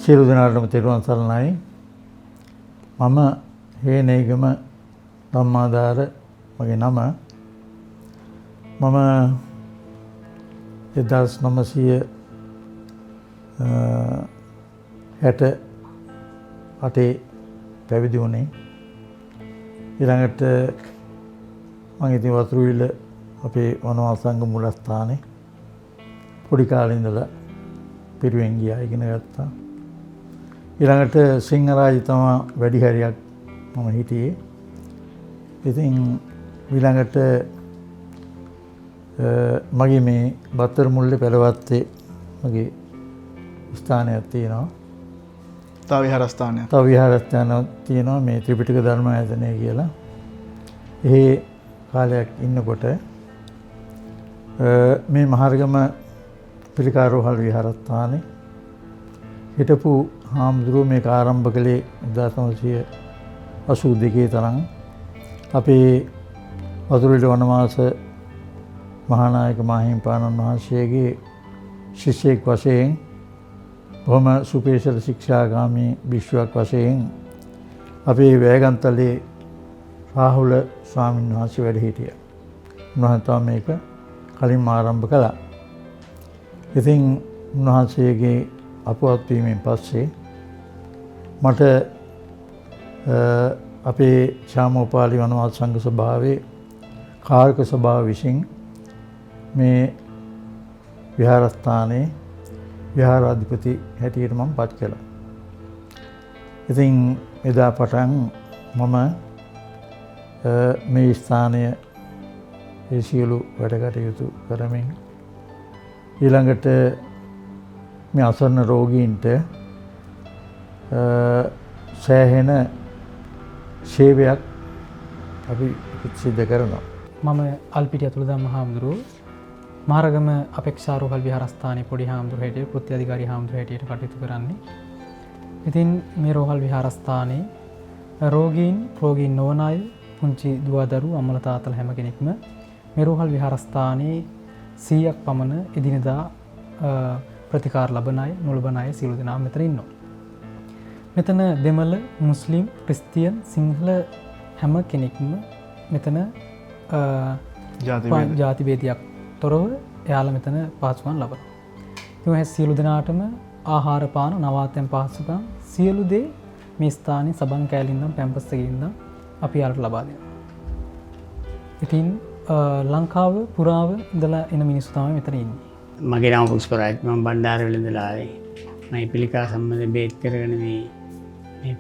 සියලු දෙනාටම තෙරුවන් සරණයි. මම හේනේගම ධම්මාදාර මගේ නම. මම 1968 පැවිදි වුණේ. ඊළඟට මම ඉතින් වතුරුවිල අපේ වනවාසංග මූලස්ථානේ පොඩි කාලේ ඉඳලා පිරිවෙන් ගියා, ඉගෙන ගත්තා. ඊළඟට සිංහරාජ තමයි වැඩි හරියක් මම හිටියේ. ඉතින් ඊළඟට මගේ මේ බත්තර මුල්ලේ පෙරවත්තේ මගේ ස්ථානයක් තියෙනවා. තව විහාරස්ථානයක්. තව විහාරස්ථානයක් තියෙනවා මේ ත්‍රිපිටක ධර්ම ආයතනය කියලා. ඒ කාලයක් ඉන්නකොට මේ මහර්ගම පිළිකාරෝහල් විහාරස්ථානේ හිටපු හාමුදුරුවෝ මේක ආරම්භ කළේ 1982 තරම්. අපේ වතුරුවිල වනවාස මහානායක මාහිමිපාණන් වහන්සේගේ ශිෂ්‍යෙක් වශයෙන් බොහොම සුපේශල ශික්ෂාගාමී භික්ෂුවක් වශයෙන් අපේ වෑගන්තලේ රාහුල ස්වාමීන් වහන්සේ වැඩ හිටියා. උන්වහන්සේ මේක කලින්ම ආරම්භ කළා. ඉතින් උන්වහන්සේගේ අපවත් වීමෙන් පස්සේ මට අපේ ශාමෝපාලි වනවාස සංඝ සභාවේ කාර්ක සභාව විසින් මේ විහාරස්ථානයේ විහාරාධිපති හැටියට මම පත් කළා. ඉතින් එදා පටන් මම මේ ස්ථානය ඒ සියලු වැඩ කටයුතු කරමින් ඊළඟට මේ අසරණ රෝගීන්ට සෑහෙන සේවයක් අපි සිද්ධ කරනවා. මම අල්පිටිය අතුරුදම්ම හාමුදුරුවෝ මහරගම අපේක්ෂාරෝහල් විහාරස්ථානයේ පොඩි හාමුදුරුවෝ හැටියට කෘත්‍ය අධිකාරී හාමුදුරුවෝ හැටියට කටයුතු කරන්නේ. ඉතින් මේ රෝහල් විහාරස්ථානයේ රෝගීන් නොවන අය, පුංචි දුවදරු, අම්මලා තාත්තලා හැම කෙනෙක්ම මේ රෝහල් විහාරස්ථානයේ 100ක් පමණ එදිනෙදා ප්‍රතිකාර ලබන අය, නොලබන අය සියලු දෙනාම මෙතන ඉන්නවා. මෙතන දෙමළ, මුස්ලිම්, ක්‍රිස්තියන්, සිංහල හැම කෙනෙක්ම මෙතන ජාති භේදයක් තොරව එයාලා මෙතන පහසුකම් ලබනවා. ඒ සියලු දෙනාටම ආහාර පාන, නවාතැන් පහසුකම් සියලු දේ මේ ස්ථානයේ සබන් කෑල්ලෙන් ඉඳන් පැම්පස් එකේ ඉඳන් අපි යාලට ලබා දෙනවා. ඉතින් ලංකාව පුරාව ඉඳලා එන මිනිස්සු තමයි මෙතන ඉන්නේ. මගේ නම පුෂ්පරාජ්. මම බණ්ඩාරවල ඉඳලා ආවේ. මම පිළිකා සම්බන්ධ බේත් කරගෙන මේ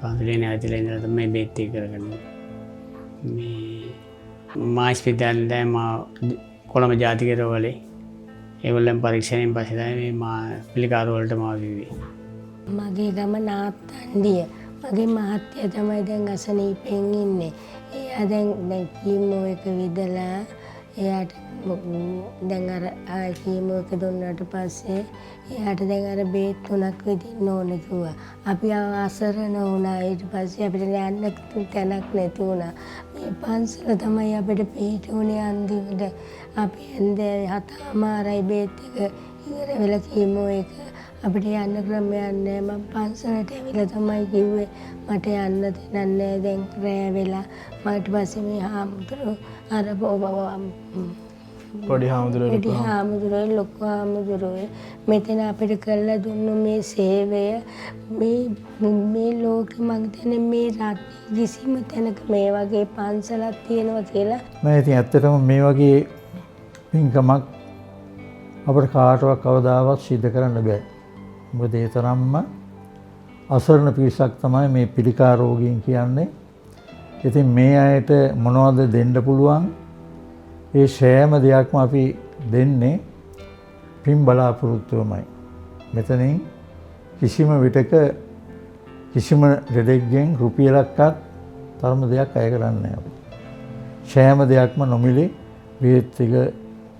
පන්සලේ නැවතිලා ඉඳලා තමයි බේත් කරගෙන මේ මාස්පිටාලේ දැන් මා කොළඹ ජාතික රෝහලේ ඒගොල්ලන් පරීක්ෂණයෙන් පස්සේ තමයි මේ පිළිකා රෝහලට මාවිවි. මගේ ගම නාත්තන්ඩිය. මගේ මහත්තයා තමයි දැන් අසනීපෙන් ඉන්නේ. එයා දැන් කීමෝ එක විදලා එයාට දැන් අර කීමෝ එක දුන්නාට පස්සේ එයාට දැන් අර බේත් 3ක් විදින්න ඕනේ කිව්වා. අපි අසරණ වුණා. ඊට පස්සේ අපිට යන්න තැනක් නැති වුණා. මේ පන්සල තමයි අපිට පිටුනේ අන්තිමට. අපි හන්දේ 7:00යි බේත් එක ඉවර වෙලා කීමෝ එක අපිට යන්න ක්‍රමයක් නැහැ. මම පන්සලට ඇවිල්ලා තමයි කිව්වේ මට යන්න දෙන්නේ නැහැ. දැන් රැ වෙලා ඊට පස්සේ මේ හාමුදුරුවෝ අර පොඩි හාමුදුරුවෝ ලොකු හාමුදුරුවෝ මෙතන අපිට කරලා දුන්නු මේ සේවය මේ ලෝකෙ මම හිතන්නේ මේ රටේ කිසිම තැනක මේ වගේ පන්සලක් තියෙනවා කියලා. මම ඉතින් ඇත්තටම මේ වගේ පින්කමක් අපිට කාටවත් කවදාවත් සිද්ධ කරන්න බෑ. මොකද ඒ තරම්ම අසරණ පිරිසක් තමයි මේ පිළිකා රෝගීන් කියන්නේ. ඉතින් මේ අයට මොනවද දෙන්න පුළුවන්? ඒ සෑම දෙයක්ම අපි දෙන්නේ පින් බලාපොරොත්තුවමයි. මෙතනින් කිසිම විටක කිසිම දෙඩෙක්ගෙන් රුපියලක්වත් තරම දෙයක් අය කරන්නේ නැහැ අපි. සෑම දෙයක්ම නොමිලේ බේත් ටික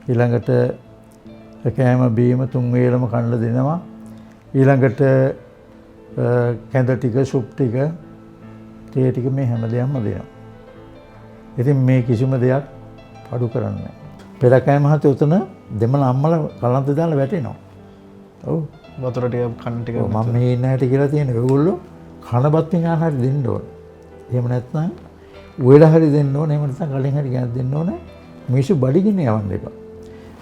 ඊළඟට කෑම බීම 3 වේලම කන්න දෙනවා. ඊළඟට කැඳ ටික, සුප් ටික, තේ ටික මේ හැම දෙයක්ම දෙනවා. ඉතින් මේ කිසිම දෙයක් අඩු කරන්නේ නැහැ. පෙරකෑ මහත්තයෝ උතන දෙමළ අම්මලා කලන්ත දාලා වැටෙනවා. ඔව්. වතුර ටික කන්න ටික මම මේ ඉන්න හැටි කියලා තියෙන ඒගොල්ලෝ කනබත් විඥාන හරි දෙන්න ඕන. එහෙම නැත්නම් උයලා හරි දෙන්න ඕන. එහෙම නැත්නම් කලින් හරි ගෙනත් දෙන්න ඕන. මිනිස්සු බඩගින්න යවන්න එපා.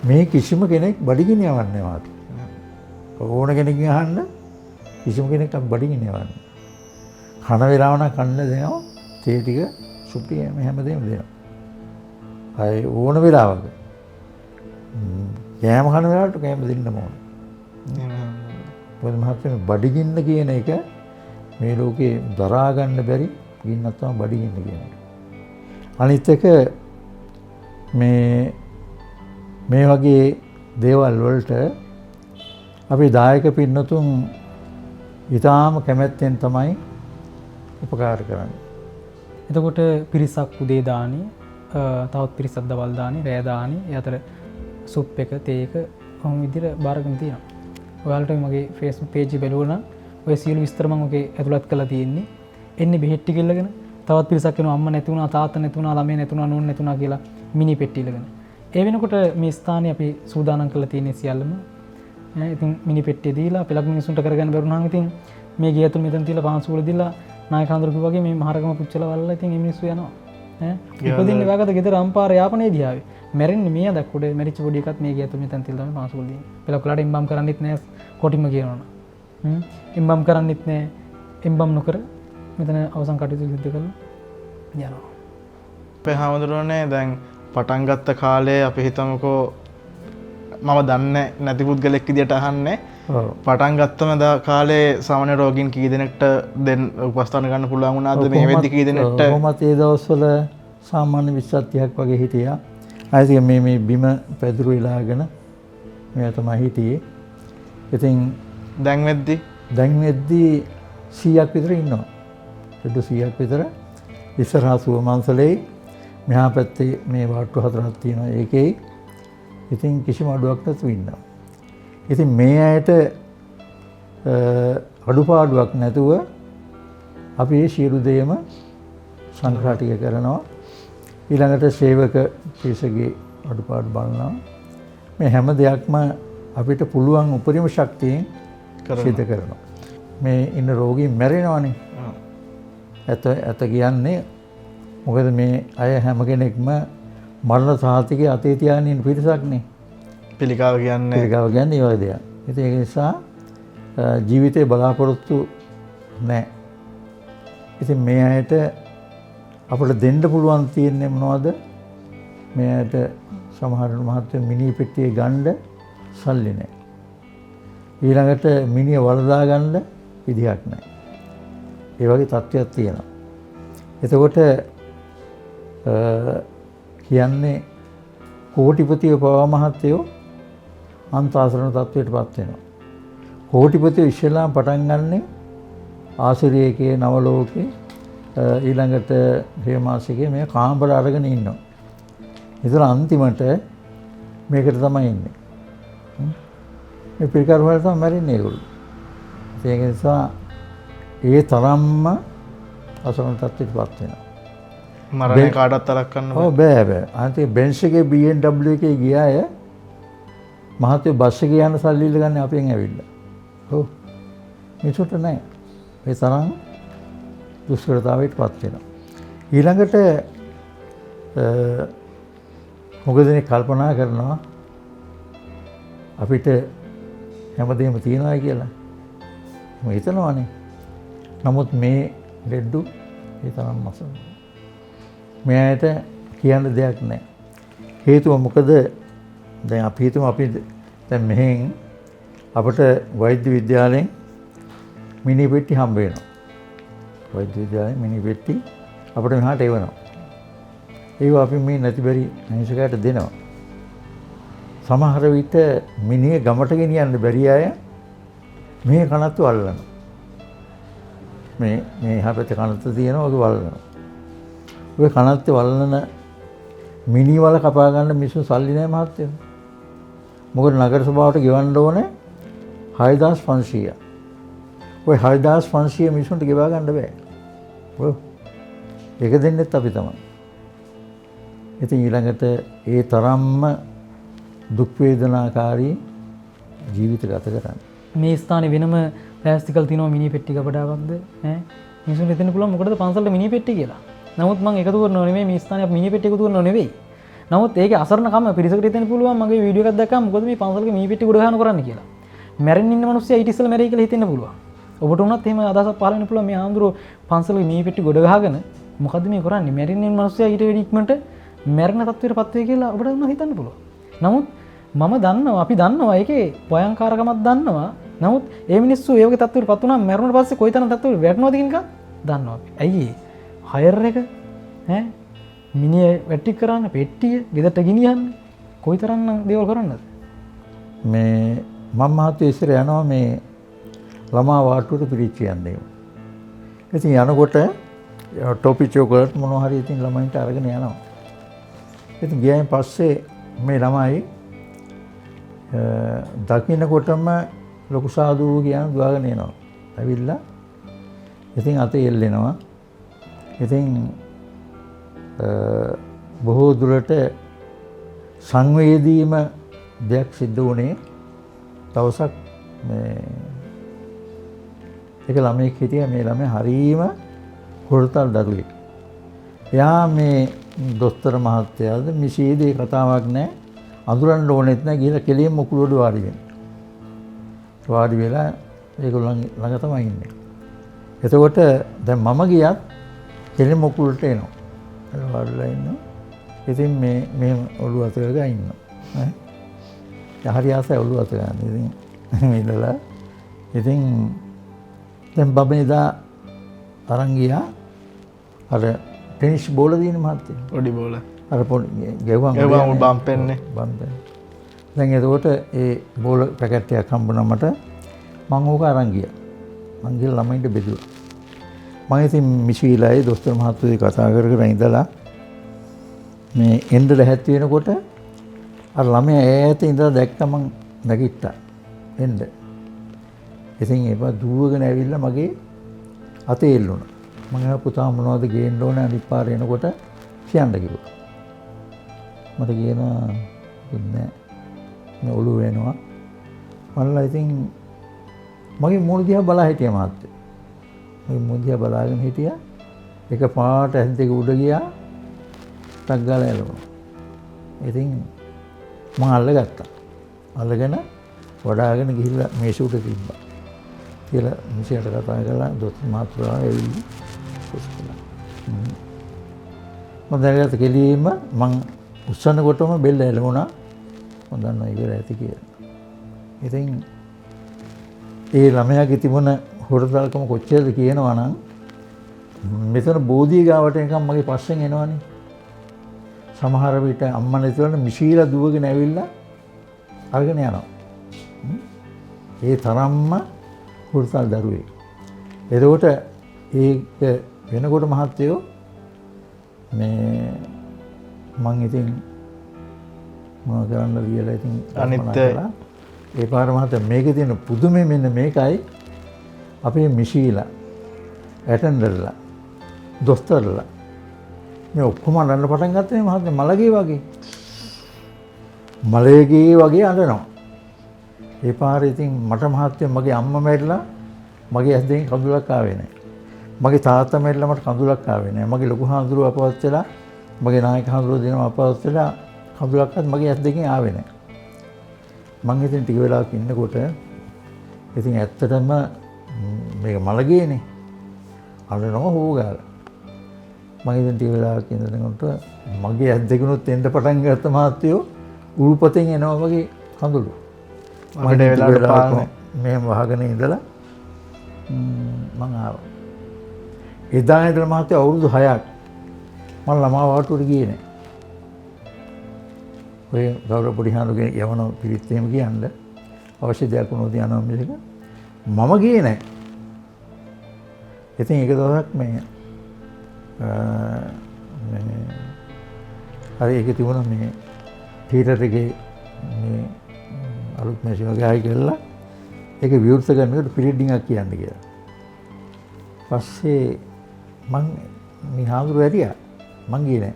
මේ කිසිම කෙනෙක් බඩගින්න යවන්නේ නැහැ. ඕන කෙනෙක්ගෙන් අහන්න කිසිම කෙනෙක් බඩගින්න යවන්නේ. කන වේලාව නම් කන්න දෙනවා. තේ ටික සුප්ටි හැමදේම දෙනවා. අය ඕන වෙලාවක කෑම කන වෙලාවට කෑම දෙන්න ඕන. මොකද මහත්මයා බඩගින්න කියන එක මේ ලෝකේ දරා ගන්න බැරි ගින්නක් තමයි බඩගින්න කියන එක. අනිත් එක මේ වගේ දේවල් වලට අපි දායක පින්නතුන් ඊටාම කැමැත්තෙන් තමයි උපකාර කරන්නේ. එතකොට පිරිසක් උදේ දානි, තවත් පිරිසක් දවල් දානි, රෑ දානි, ඒ අතර සුප් එක, තේ එක කොහොම විදිහට බාරගෙන තියෙනවා. ඔයාලට මගේ Facebook page එක බලුවා නම් ඔය සියලු විස්තර මම ඔකේ ඇතුළත් කරලා තියෙන්නේ. එන්නේ බෙහෙත් ටික ඉල්ලගෙන තවත් පිරිසක් එනවා අම්මා නැති වුණා, තාත්තා නැති වුණා, ළමයි නැති වුණා, නෝන නැති වුණා කියලා මිනි පෙට්ටි ඉල්ලගෙන. ඒ වෙනකොට මේ ස්ථානේ අපි සූදානම් කරලා තියෙන්නේ සියල්ලම. ඉතින් මිනි පෙට්ටිය දීලා අපි ලක් මිනිසුන්ට කරගන්න බැරුණාම ඉතින් මේ ගේ ඇතුළ මෙතන තියලා පාන්සු වල දීලා නායක හඳුරු කිව්වා වගේ මේ මහරගම පුච්චලා වල්ලා ඉතින් මේ මිනිස්සු යනවා. ඉපදින්නේ වාගත ගෙදර අම්පාර යාපනයේ දිහාවේ. මැරෙන්නේ මියා දැක්කොඩ මැරිච්ච පොඩි එකත් මේ ගේ ඇතුළ මෙතන තියලා තමයි පාන්සු වල දෙන්නේ. පෙලකොලට ඉම්බම් කරන්නෙත් නෑ කොටිම කියනවනේ. ඉම්බම් කරන්නෙත් නෑ. ඉම්බම් නොකර මෙතන අවසන් කටයුතු සිදු කරලා යනවා. අපේ හාමුදුරුවනේ දැන් පටන් ගත්ත කාලේ අපි හිතමුකෝ මම දන්නේ නැති පුද්ගලෙක් විදියට අහන්නේ. පටන් ගත්තම කාලේ සාමාන්‍ය රෝගීන් කී දෙනෙක්ට දෙන්න උපස්ථාන ගන්න පුළුවන් වුණාද මේ වෙද්දි කී දෙනෙක්ට? කොහොමද ඒ දවස්වල සාමාන්‍ය 20ක් වගේ හිටියා. ආයෙත් මේ බිම පැදුරු වෙලාගෙන මෙයා තමයි හිටියේ. ඉතින් දැන් වෙද්දි 100ක් විතර ඉන්නවා. 100ක් විතර ඉස්සරහා සුවමන්සලේ මෙහා පැත්තේ මේ වාට්ටු හතරක් තියෙනවා. ඒකේ ඉතින් කිසිම අඩුවක් නැතුව ඉන්නවා. ඉතින් මේ අයට අඩුපාඩුවක් නැතුව අපි මේ සියලු දේම සංග්‍රහ ටික කරනවා. ඊළඟට සේවක පිරිසගේ අඩුපාඩු බලනවා. මේ හැම දෙයක්ම අපිට පුළුවන් උපරිම ශක්තියෙන් සිදු කරනවා. මේ ඉන්න රෝගී මැරෙනවනේ. ඇත කියන්නේ මොකද මේ අය හැම කෙනෙක්ම මරණ සහතිකයේ අතේ තියාගෙන ඉන්න පිරිසක්නේ. පිළිකාව කියන්නේ ඒ වගේ දෙයක්. ඉතින් ඒක නිසා ජීවිතේ බලාපොරොත්තු නැහැ. ඉතින් මේ අයට අපිට දෙන්න පුළුවන් තියෙන්නේ මොනවද? මේ අයට සමහර මහත්ව මිනි පෙට්ටියේ ගන්න සල්ලි නැහැ. ඊළඟට මිනිය වලදා ගන්න විදිහක් නැහැ. ඒ වගේ තත්ත්වයක් තියෙනවා. එතකොට කියන්නේ කෝටිපතිය පවා මහත්තයෝ අන්තාසරණ තත්ත්වයටපත් වෙනවා. කෝටිපතිය ඉස්සෙල්ලාම පටන් ගන්නෙ ආසිරියකේ නවලෝකේ ඊළඟට හේමාසිකේ මේ කාමර අරගෙන ඉන්නවා. ඒතර අන්තිමට මේකට තමයි ඉන්නේ. මේ පිළිකාර වල තමයි මැරෙන්නේ ඒගොල්ලෝ. ඒක නිසා ඒ තරම්ම අසරණ තත්ත්වයටපත් වෙනවා. මරණය කාටවත් තරක් කරන්න බෑ. බෑ. අන්තිම බෙන්ස් එකේ BMW එකේ ගියාය මහත්තයෝ බස් එකේ යන සල්ලි ඉල්ලගන්නේ අපෙන් ඇවිල්ලා. ඔව්. මේකට නෑ. ඒ තරම් දුෂ්කරතාවයටපත් වෙනවා. ඊළඟට මොකදනේ කල්පනා කරනවා අපිට හැමදේම තියනවා කියලා. මම හිතනවානේ. නමුත් මේ ලෙඩු ඒ තරම් මසන. මෙයාට කියන්න දෙයක් නැහැ. හේතුව මොකද? දැන් අපි හිතමු අපි දැන් මෙහෙන් අපට වෛද්‍ය විද්‍යාලයෙන් මිනි පෙට්ටි හම්බ වෙනවා. වෛද්‍ය විද්‍යාලයෙන් මිනි පෙට්ටි අපිට මෙහාට එවනවා. ඒක අපි මේ නැති බැරි අහිංසකයට දෙනවා. සමහර විට මිනිහ ගමට ගෙනියන්න බැරි අය මේ කනත්තු අල්ලනවා. මේ හැපත කනත්ත තියෙනවා ඔක වල්ලනවා. ඔය කනත්තේ වල්ලන මිනි වල කපා ගන්න මිනිස්සු සල්ලි නැහැ මහත්තයෝ. මොකද නගර සභාවට ගෙවන්න ඕනේ 6500. ඔය 6500 මිනිස්සුන්ට ගෙවා ගන්න බෑ. ඔව්. ඒක දෙන්නෙත් අපි තමයි. ඉතින් ඊළඟට ඒ තරම්ම දුක් වේදනාකාරී ජීවිත ගත කරන්නේ. මේ ස්ථානේ වෙනම ප්ලාස්ටිකල් තියෙනවා මිනි පෙට්ටි කපඩාවක්ද ඈ මිනිසුන්ට හිතෙන්න පුළුවන් මොකටද පන්සලට මිනි පෙට්ටි කියලා. නමුත් මම එකතු කරනව නෙමෙයි මේ ස්ථානේ අපි මිනි පෙට්ටි එකතු කරනව නෙවෙයි. නමුත් ඒකේ අසරණකම පිරිසකට හිතෙන්න පුළුවන් මගේ වීඩියෝ එකක් දැක්කම මොකද මේ පන්සලක මිනි පෙට්ටි ගොඩ ගන්න කරන්නේ කියලා. මැරෙන්න ඉන්න මිනිස්සයා ඊට ඉස්සෙල්ලා මැරෙයි කියලා හිතෙන්න පුළුවන්. ඔබට උනත් එහෙම අදහසක් පහළ වෙන්න පුළුවන් මේ ආන්දරෝ පන්සලක මිනි පෙට්ටි ගොඩ ගහගෙන මොකද්ද මේ කරන්නේ මැරෙන්න ඉන්න මිනිස්සයා ඊට වැඩි ඉක්මනට මැරෙන තත්ත්වයටපත් වෙයි කියලා ඔබට උනත් හිතන්න පුළුවන්. නමුත් මම දන්නවා අපි දන්නවා ඒකේ භයංකාරකමක් දන්නවා. නමුත් ඒ මිනිස්සු ඒ වගේ තත්ත්වයකටපත් වුණාම මැරුණට පස්සේ කොයිතරම් තත්ත්වයකට වැටෙනවද කියන එක දන්නවා අපි. ඇයි ඒ? හයර් එක ඈ මිනිහ වැටි කරන්න පෙට්ටිය ගෙදරට ගෙනියන්නේ කොයිතරම් දේවල් කරන්නද? මේ මම මහත්තයෝ ඉස්සර යනවා මේ ළමා වාට්ටුවට පිරිච්ච යන්නේ. ඉතින් යනකොට ටොපි චොකලට් මොනවා හරි ඉතින් ළමයින්ට අරගෙන යනවා. ඉතින් ගියායින් පස්සේ මේ ළමයි දකින්නකොටම ලොකු සාදු කියන දුවගෙන එනවා. ඇවිල්ලා ඉතින් අතේ එල්ලෙනවා. ඉතින් බොහෝ දුරට සංවේදීම දෙයක් සිද්ධ වුණේ දවසක් මේ එක ළමයෙක් හිටියා මේ ළමයා හරීම හොරතල් දරුවෙක්. එයා මේ දොස්තර මහත්තයාද මිසීදී කතාවක් නැහැ. අඳුරන්න ඕනෙත් නැහැ ගිහලා කෙලින්ම මුකුලුවට වාඩි වෙනවා. වාඩි වෙලා ඒගොල්ලන් ළඟ තමයි ඉන්නේ. එතකොට දැන් මම ගියත් කෙලින්ම මුකුලට එනවා. ඒක වාඩිලා ඉන්නවා. ඉතින් මේ ඔළුව අත ගා ඉන්නවා. ඈ හරි ආසයි ඔළුව අත ගන්න. ඉතින් ඉඳලා ඉතින් දැන් බබේදා අරන් ගියා අර ටෙනිස් බෝල දින මහත්තයා පොඩි බෝල අර පොඩි ගෙවුම් බම්පෙන්නේ දැන් එතකොට ඒ බෝල පැකට් එකක් හම්බුණා මට මම ඕක අරන් ගියා මං ගිහලා ළමයින්ට බෙදුවා මම ඉතින් මිෂීලායි දොස්තර මහත්තයෝ කතා කර කර ඉඳලා මේ එන්න ලැහැත් වෙනකොට අර ළමයා ඈත ඉඳලා දැක්ක මං නැගිට්ටා එන්න ඉතින් ඒක දුවගෙන ඇවිල්ලා මගේ අතේ එල්ලුණා. මම ආ පුතා මොනවද ගේන්න ඕනේ අනිත් පාර එනකොට කියන්න කිව්වා. මට කියනවා නෑ මේ ඔළුව වෙනවා. මල්ලා ඉතින් මගේ මූණ දිහා බලා හිටියා මහත්තයා. මගේ මූණ දිහා බලාගෙන හිටියා. එක පාට ඇස් දෙක උඩ ගියා. ටක් ගාලා එළවුණා. ඉතින් මම අල්ලගත්තා. අල්ලගෙන වඩාගෙන ගිහිල්ලා මේසුවට තිබ්බා. කියලා මිනිහට කතා කරලා දොස්තර මහත්මයා ඇවිල්ලා පුස්කලා. මම දැනගත්ත කෙලින්ම මං උස්සනකොටම බෙල්ල එළවුණා. මම දන්නවා ඉවර ඇති කියලා. ඉතින් ඒ ළමයාගේ තිබුණ හොරතල්කම කොච්චරද කියනවා නම් මෙතන බෝධිය ගාවට නිකන් මගේ පස්සෙන් එනවනේ. සමහර විට අම්මා නැතිවම මිෂීලා දුවගෙන ඇවිල්ලා අරගෙන යනවා. ඒ තරම්ම හොරතල් දරුවෙක්. එතකොට ඒක වෙනකොට මහත්තයෝ මේ මං ඉතින් මොනව කරන්නද කියලා ඉතින් අනිත් ඒ පාර මහත්තයා මේකේ තියෙන පුදුමේ මෙන්න මේකයි අපේ මිෂීලා ඇටෙන්ඩර්ලා දොස්තරලා මේ ඔක්කොම අඬන්න පටන් ගත්තේ මහත්තයා මලගේ වගේ. මලගේ වගේ අඬනවා. ඒ පාරේ ඉතින් මට මහත්තයා මගේ අම්මා මැරිලා මගේ ඇස් දෙකෙන් කඳුලක් ආවේ නැහැ. මගේ තාත්තා මැරිලා මට කඳුලක් ආවේ නැහැ. මගේ ලොකු හාමුදුරුව අපවත් වෙලා මගේ නායක හාමුදුරුව දෙනවා අපවත් වෙලා කඳුලක්වත් මගේ ඇස් දෙකෙන් ආවේ නැහැ. මං ඉතින් ටික වෙලාවක් ඉන්නකොට ඉතින් ඇත්තටම මේක මලගේනේ. අඬනවා හොගාලා. මම ඉතින් ටික වෙලාවක් ඉඳනකොට මගේ ඇස් දෙකනොත් එන්න පටන් ගත්ත මහත්තයෝ උල්පතෙන් එනවා වගේ කඳුළු. අපිට වෙලාවට පාන්නේ මෙහෙම වහගෙන ඉඳලා මං ආවා. එදා ඉඳලා මහත්තයා අවුරුදු 6ක් මම ළමා වාටුවට ගියේ නෑ. ඔය ගෞරව පොඩි හාමුදුරුවෝ යවන පිළිත් එහෙම කියන්න අවශ්‍ය දෙයක් වුණොත් යනවා මිසක මම ගියේ නෑ. ඉතින් ඒක දවසක් මේ හරි ඒක තිබුණා මේ තීරට එකේ මේ අලුත් මැෂින් එක ගහයි කියලා ඒක විවෘත කරනකොට පිරිඩින් එකක් කියන්න කියලා. පස්සේ මං මේ හාමුදුරුවෝ ඇරියා මං ගියේ නෑ.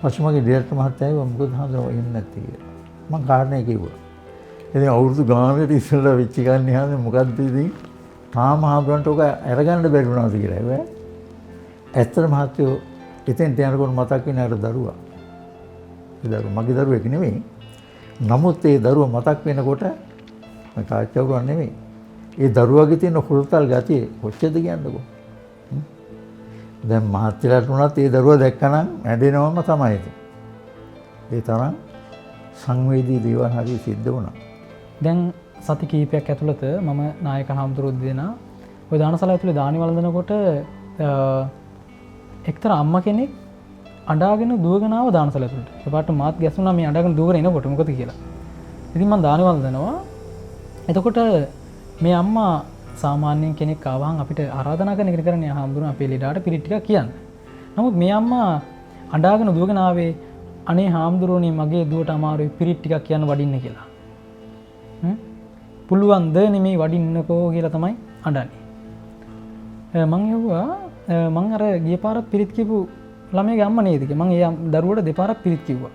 පස්සේ මගේ ඩිරෙක්ටර් මහත්තයා ආවා මොකද හාමුදුරුවෝ එන්නේ නැත්තේ කියලා. මං කාරණේ කිව්වා. ඉතින් අවුරුදු ගානකට ඉස්සෙල්ලා වෙච්ච ගන්නේ හාම මොකද්ද ඉතින් තාම හාමුදුරන්ට ඔක අරගන්න බැරි වුණාද කියලා. හැබැයි ඇත්තට මහත්තයෝ එතෙන්ට යනකොට මතක් වෙන අර දරුවා. ඒ දරුවා මගේ දරුවෙක් නෙමෙයි. නමුත් ඒ දරුවා මතක් වෙනකොට මම කාච්චවුරක් නෙමෙයි. ඒ දරුවාගේ තියෙන හුරුතල් ගතිය කොච්චරද කියන්නකෝ. දැන් මහත්තයලාට උනත් ඒ දරුවා දැක්කනම් ඇඬෙනවම තමයි. ඒ තරම් සංවේදී දේවල් හරි සිද්ධ වුණා. දැන් සති කීපයක් ඇතුළත මම නායක හාමුදුරුවෝ දෙනා ඔය දානශාලාව ඇතුලේ දානි වළඳනකොට එක්තරා අම්මා කෙනෙක් අඬාගෙන දුවගෙන ආව දානශාලාව ඇතුලට. ඒපාට මාත් ගැස්සුණා මේ අඬාගෙන දුවගෙන එනකොට මොකද කියලා. ඉතින් මම දානි වළඳනවා. එතකොට මේ අම්මා සාමාන්‍යයෙන් කෙනෙක් ආවහන් අපිට ආරාධනා කරන එක කරන්නේ හාමුදුරුවෝ අපේ ලෙඩාට පිරිත් ටිකක් කියන්න. නමුත් මේ අම්මා අඬාගෙන දුවගෙන ආවේ අනේ හාමුදුරුවනේ මගේ දුවට අමාරුයි පිරිත් ටිකක් කියන්න වඩින්න කියලා. පුළුවන්ද නෙමේ වඩින්නකෝ කියලා තමයි අඬන්නේ. මං හෙව්වා මං අර ගිය පාරක් පිරිත් කියපු ළමයාගේ අම්මා නේද කියලා. මං ඒ දරුවට දෙපාරක් පිරිත් කිව්වා.